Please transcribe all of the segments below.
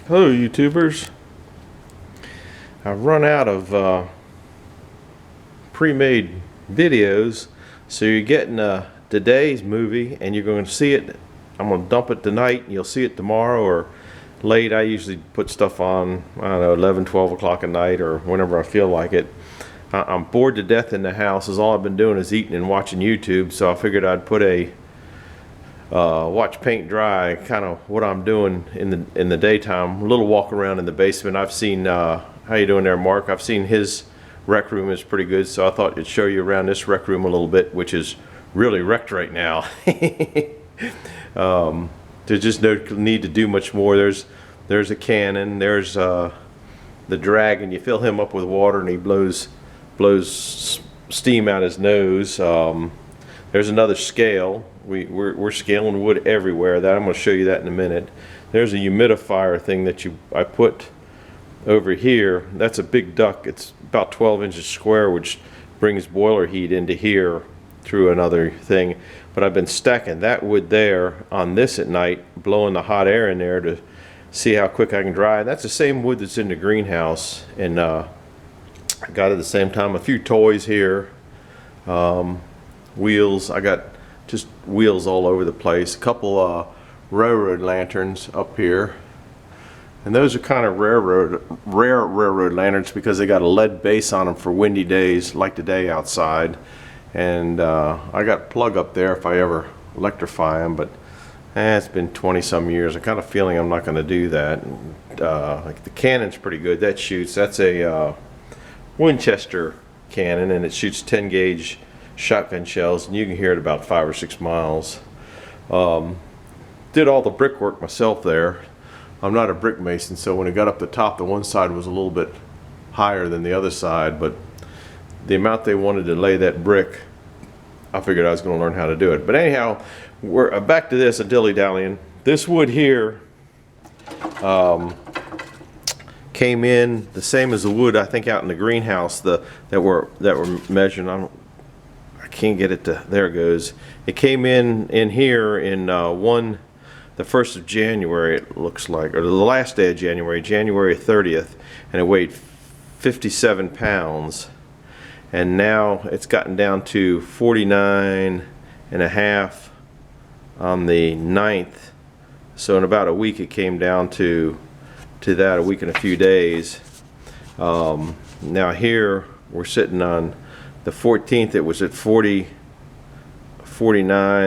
Hello YouTubers. I've run out of pre-made videos, so you're getting today's movie and you're going to see it. I'm going to dump it tonight and you'll see it tomorrow or late. I usually put stuff on, I don't know, 11, 12 o'clock at night or whenever I feel like it. I'm bored to death in the house, as all I've been doing is eating and watching YouTube, so I figured I'd put a watch paint dry, kind of what I'm doing in the daytime. A little walk around in the basement. I've seen how you doing there, Mark? I've seen his rec room is pretty good, so I thought I'd show you around this rec room a little bit, which is really wrecked right now. There's just no need to do much more. There's a cannon. There's the dragon. You fill him up with water and he blows steam out his nose. There's another scale. We're scaling wood everywhere. That I'm going to show you that in a minute. There's a humidifier thing that I put over here. That's a big duct. It's about 12 inches square, which brings boiler heat into here through another thing. But I've been stacking that wood there on this at night, blowing the hot air in there to see how quick I can dry. And that's the same wood that's in the greenhouse. And I got at the same time a few toys here. Wheels. I got just wheels all over the place. A couple railroad lanterns up here, and those are kind of rare railroad lanterns because they got a lead base on them for windy days like today outside. And I got a plug up there if I ever electrify them, but it's been 20 some years. I kind of feeling I'm not going to do that. Like the cannon's pretty good. That shoots. That's a Winchester cannon, and it shoots 10 gauge shotgun shells, and you can hear it about 5 or 6 miles. Did all the brickwork myself there. I'm not a brick mason, so when it got up the top, the one side was a little bit higher than the other side, but the amount they wanted to lay that brick, I figured I was going to learn how to do it. But anyhow, we're back to this, a dilly-dallying. This wood here came in the same as the wood I think out in the greenhouse that were measured. I can't get it to, there it goes. It came in here in the 1st of January, it looks like, or the last day of January, January 30th, and it weighed 57 pounds. And now it's gotten down to 49 and a half on the 9th. So in about a week it came down to that, a week and a few days. Now here we're sitting on the 14th, it was at 49,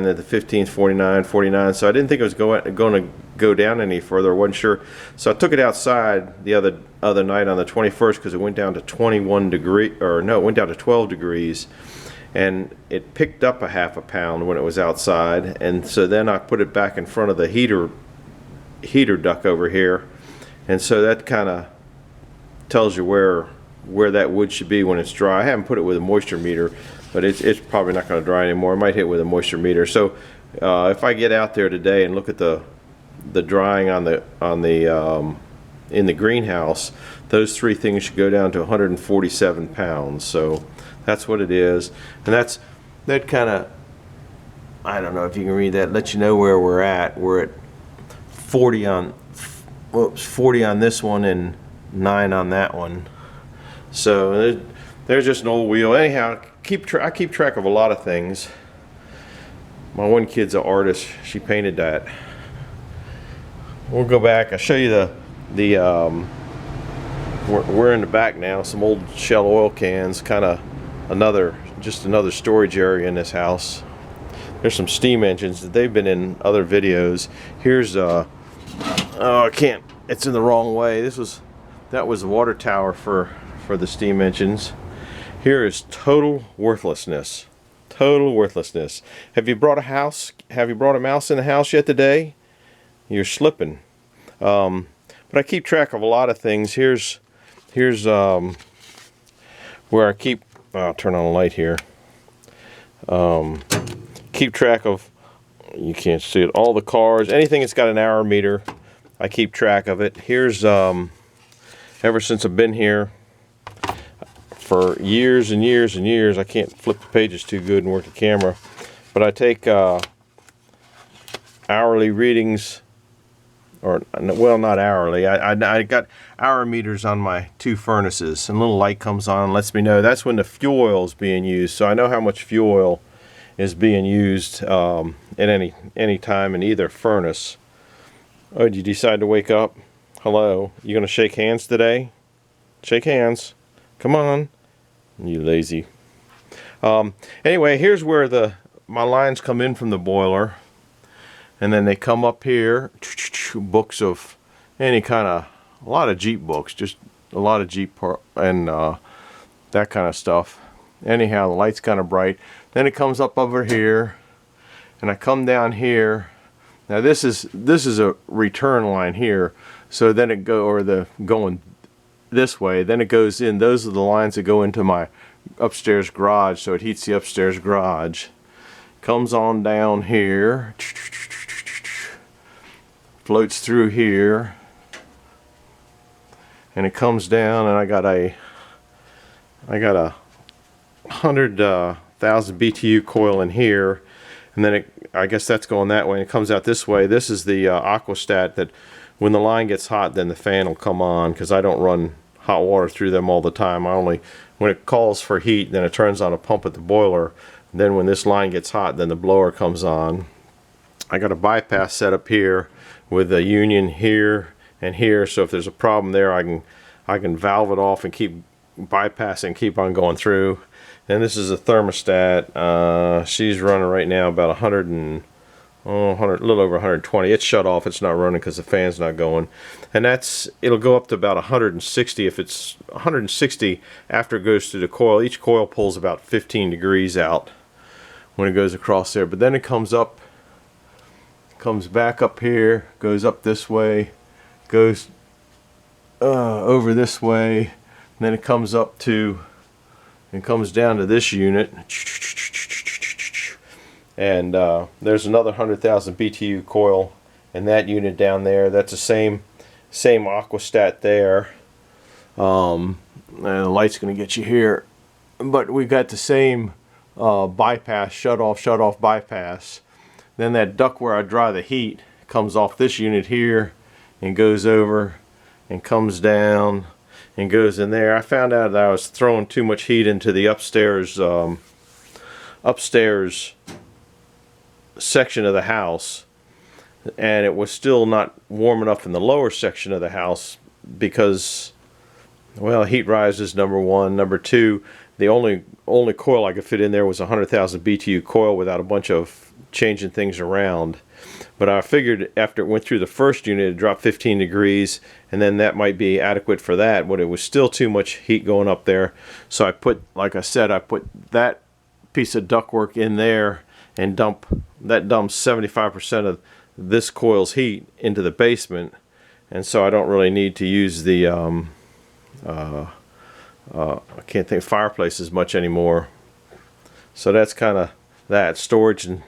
at the 15th, 49. So I didn't think it was going to go down any further. I wasn't sure. So I took it outside the other night on the 21st because it went down to 21 degrees, or no, it went down to 12 degrees. And it picked up a half a pound when it was outside. And so then I put it back in front of the heater duct over here. And so that kind of tells you where that wood should be when it's dry. I haven't put it with a moisture meter, but it's probably not going to dry anymore. I might hit it with a moisture meter. So if I get out there today and look at the drying on the in the greenhouse, those three things should go down to 147 pounds. So that's what it is, and that kind of, I don't know if you can read that, let you know where we're at. We're at 40 on, whoops, 40 on this one and 9 on that one. So there's just an old wheel. Anyhow, I keep track of a lot of things. My one kid's an artist. She painted that. We'll go back. I'll show you we're in the back now. Some old Shell oil cans. Kind of just another storage area in this house. There's some steam engines that they've been in other videos. Here's oh, I can't. It's in the wrong way. That was the water tower for the steam engines. Here is total worthlessness. Total worthlessness. Have you brought a mouse in the house yet today? You're slipping. But I keep track of a lot of things. Here's where I keep, I'll turn on the light here. Keep track of, you can't see it, all the cars, anything that's got an hour meter, I keep track of it. Here's ever since I've been here, for years and years and years, I can't flip the pages too good and work the camera, but I take hourly readings or well, not hourly. I got hour meters on my 2 furnaces, and a little light comes on and lets me know that's when the fuel oil is being used. So I know how much fuel oil is being used at any time in either furnace. Oh, did you decide to wake up? Hello, you gonna shake hands today? Shake hands. Come on, you lazy. Anyway, here's where my lines come in from the boiler. And then they come up here, books of any kind of, a lot of Jeep books, just a lot of Jeep and that kind of stuff. Anyhow, the light's kind of bright. Then it comes up over here, and I come down here. Now this is a return line here, so then it going this way. Then it goes in. Those are the lines that go into my upstairs garage, so it heats the upstairs garage. Comes on down here. Floats through here, and it comes down, and I got a 100,000 BTU coil in here, and then I guess that's going that way, and it comes out this way. This is the aquastat that when the line gets hot, then the fan will come on, because I don't run hot water through them all the time. I only, when it calls for heat, then it turns on a pump at the boiler. Then when this line gets hot, then the blower comes on. I got a bypass set up here with a union here and here, so if there's a problem there, I can valve it off and keep bypassing, keep on going through. And this is a thermostat. She's running right now about 100, a little over 120. It's shut off. It's not running because the fan's not going. And it'll go up to about 160. If it's 160 after it goes through the coil, each coil pulls about 15 degrees out when it goes across there. But then it comes back up here, goes up this way, goes over this way, and then it comes up to, and comes down to this unit, and there's another 100,000 BTU coil in that unit down there. That's the same aquastat there, and the light's going to get you here, but we got the same bypass, shut off bypass. Then that duct where I dry the heat comes off this unit here and goes over and comes down and goes in there. I found out that I was throwing too much heat into the upstairs section of the house, and it was still not warm enough in the lower section of the house because, well, heat rises, number one. Number two, the only coil I could fit in there was a 100,000 BTU coil without a bunch of changing things around. But I figured after it went through the first unit, it dropped 15 degrees, and then that might be adequate for that, but it was still too much heat going up there. So I put, like I said, I put that piece of ductwork in there and dumps 75% of this coil's heat into the basement, and so I don't really need to use the I can't think fireplace as much anymore. So that's kind of that storage and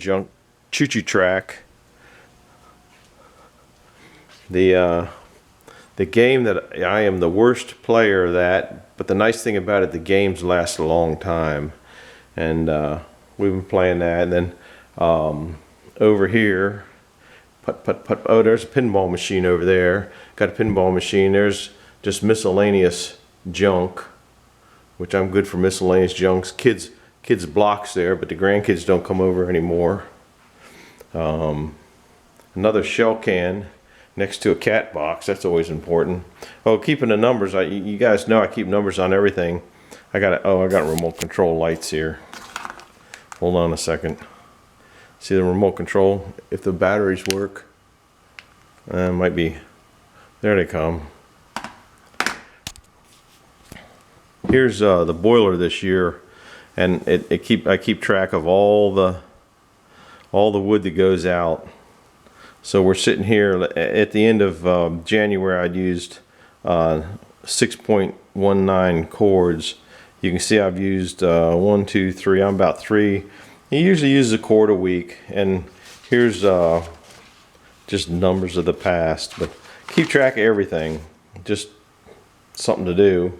junk choo-choo track. The game that I am the worst player of that, but the nice thing about it, the games last a long time, and we've been playing that. And then over here, oh, there's a pinball machine over there. Got a pinball machine. There's just miscellaneous junk, which I'm good for miscellaneous junks. Kids blocks there, but the grandkids don't come over anymore. Another shell can next to a cat box. That's always important. Oh, keeping the numbers. You guys know I keep numbers on everything. I got remote control lights here. Hold on a second. See the remote control? If the batteries work, might be. There they come. Here's the boiler this year, and I keep track of all the wood that goes out. So we're sitting here at the end of January. I'd used 6.19 cords. You can see I've used 1, 2, 3. I'm about 3. He usually uses a cord a week, and here's just numbers of the past. But keep track of everything. Just something to do.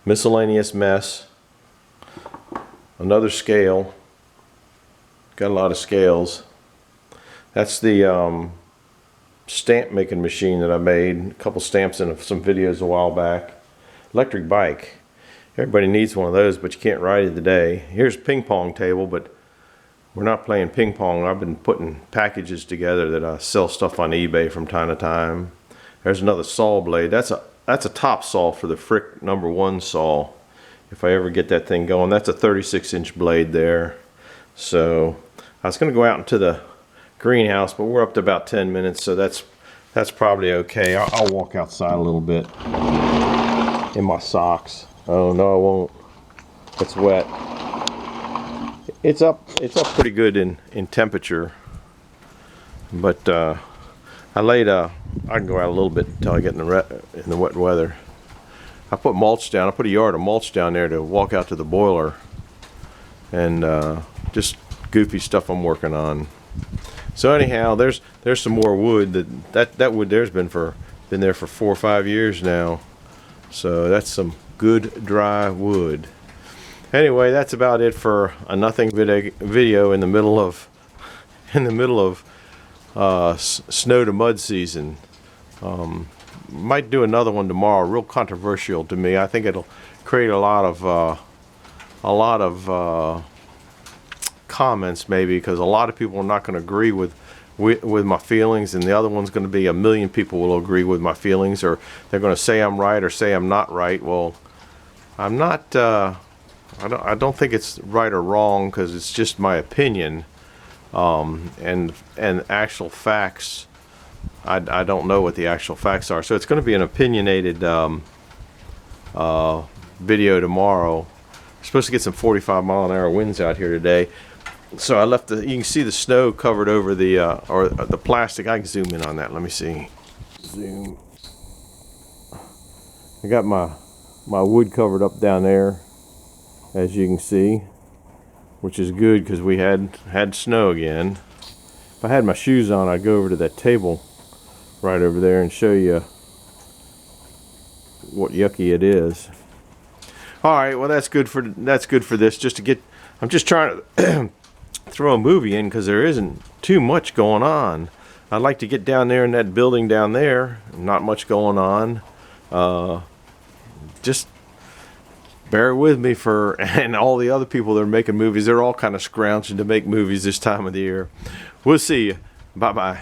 Miscellaneous mess. Another scale. Got a lot of scales. That's the stamp making machine that I made. A couple stamps in some videos a while back. Electric bike. Everybody needs one of those, but you can't ride it today. Here's a ping pong table, but we're not playing ping pong. I've been putting packages together that I sell stuff on eBay from time to time. There's another saw blade. That's a top saw for the Frick #1 saw. If I ever get that thing going, that's a 36-inch blade there. So I was going to go out into the greenhouse, but we're up to about 10 minutes, so that's probably okay. I'll walk outside a little bit in my socks. Oh no, I won't. It's wet. It's up pretty good in temperature, but I can go out a little bit until I get in the wet weather. I put mulch down. I put a yard of mulch down there to walk out to the boiler, and just goofy stuff I'm working on. So anyhow, there's some more wood. That wood there's been there for 4 or 5 years now. So that's some good dry wood. Anyway, that's about it for a nothing video in the middle of snow to mud season. Might do another one tomorrow. Real controversial to me. I think it'll create a lot of comments, maybe, because a lot of people are not going to agree with my feelings, and the other one's going to be 1 million people will agree with my feelings, or they're going to say I'm right or say I'm not right. Well, I'm not. I don't think it's right or wrong, because it's just my opinion, and actual facts. I don't know what the actual facts are, so it's going to be an opinionated video tomorrow. We're supposed to get some 45-mile-an-hour winds out here today, so I left you can see the snow covered over the plastic. I can zoom in on that. Let me see. Zoom. I got my wood covered up down there, as you can see, which is good because we had snow again. If I had my shoes on, I'd go over to that table right over there and show you what yucky it is. All right, well that's good for this. I'm just trying to throw a movie in because there isn't too much going on. I'd like to get down there in that building down there. Not much going on. Just bear with me and all the other people that are making movies. They're all kind of scrounging to make movies this time of the year. We'll see you. Bye-bye.